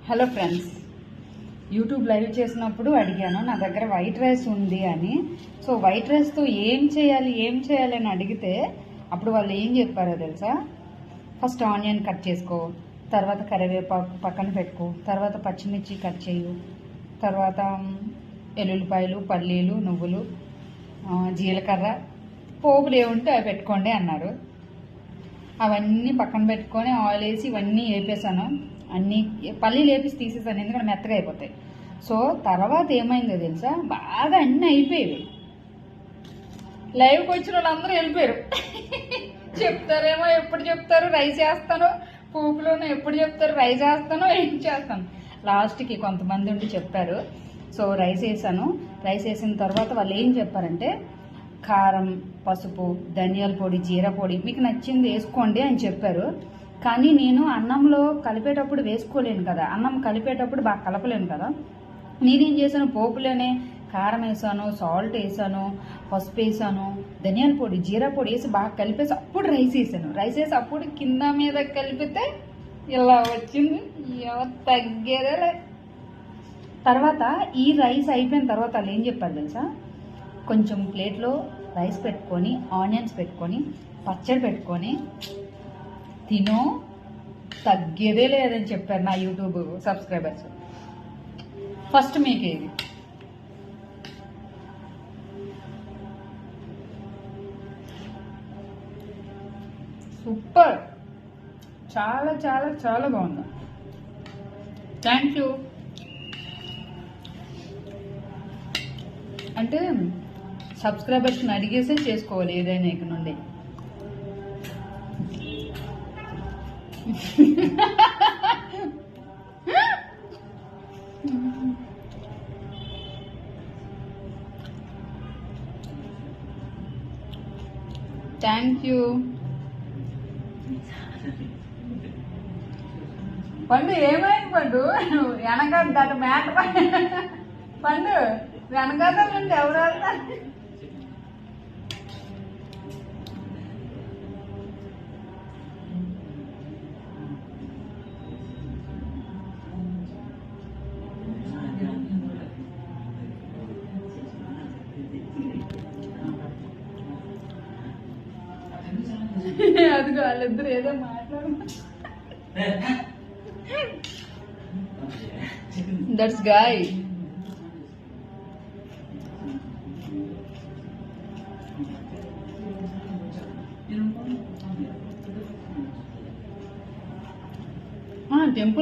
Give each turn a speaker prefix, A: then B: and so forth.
A: Hello friends, YouTube live చేసినప్పుడు అడిగాను నా దగ్గర వైట్ రైస్ ఉంది అని. సో వైట్ రైస్తో ఏం చేయాలి అని అడిగితే అప్పుడు వాళ్ళు ఏం చెప్పారో తెలుసా? ఫస్ట్ ఆనియన్ కట్ చేసుకో, తర్వాత కరివేపాకు పక్కన పెట్టుకో, తర్వాత పచ్చిమిర్చి కట్ చేయు, తర్వాత ఎల్లుల్లిపాయలు, పల్లీలు, నువ్వులు, జీలకర్ర, పోపులు ఏముంటే అవి పెట్టుకోండి అన్నారు. అవన్నీ పక్కన పెట్టుకొని ఆయిల్ వేసి ఇవన్నీ వేపేసాను. అన్నీ పల్లీలు వేపేసి తీసేసాను, ఎందుకంటే మెత్తగా అయిపోతాయి. సో తర్వాత ఏమైందో తెలుసా? బాగా అన్నీ అయిపోయేవి. లైవ్కి వచ్చిన వాళ్ళందరూ వెళ్ళిపోయారు. చెప్తారేమో, ఎప్పుడు చెప్తారు రైస్ వేస్తాను, పోపులోనూ ఎప్పుడు చెప్తారు రైస్ వేస్తాను, ఏం చేస్తాను. లాస్ట్కి కొంతమంది ఉండి చెప్పారు. సో రైస్ వేసాను. రైస్ వేసిన తర్వాత వాళ్ళు ఏం చెప్పారంటే కారం, పసుపు, ధనియాల పొడి, జీరా పొడి మీకు నచ్చింది వేసుకోండి అని చెప్పారు. కానీ నేను అన్నంలో కలిపేటప్పుడు వేసుకోలేను కదా, అన్నం కలిపేటప్పుడు బాగా కలపలేను కదా. నేనేం చేశాను, పోపులోనే కారం వేసాను, సాల్ట్ వేసాను, పసుపు వేసాను, ధనియాల పొడి, జీరా పొడి వేసి బాగా కలిపేసి అప్పుడు రైస్ వేసాను. రైస్ వేసి అప్పుడు కింద మీద కలిపితే ఇలా వచ్చింది. తగ్గేదే. తర్వాత ఈ రైస్ అయిపోయిన తర్వాత వాళ్ళు ఏం చెప్పారు తెలుసా? కొంచెం ప్లేట్లో రైస్ పెట్టుకొని, ఆనియన్స్ పెట్టుకొని, పచ్చడి పెట్టుకొని తినో, తగ్గేదే లేదని చెప్పారు నా యూట్యూబ్ సబ్స్క్రైబర్స్. ఫస్ట్ మీకే ఇది. సూపర్, చాలా చాలా చాలా బాగుంది. Thank you. అంటే సబ్స్క్రైబర్స్ని అడిగేసే చేసుకోవాలి ఏదైనా ఇక నుండి. Thank you. పండు ఏమైంది పండు? వెనక దట్ మ్యాట్ పండు వెనకాల నుండి ఎవరు? అదిగో వాళ్ళిద్దరు ఏదో మాట్లాడు. That's guy. టెంపుల్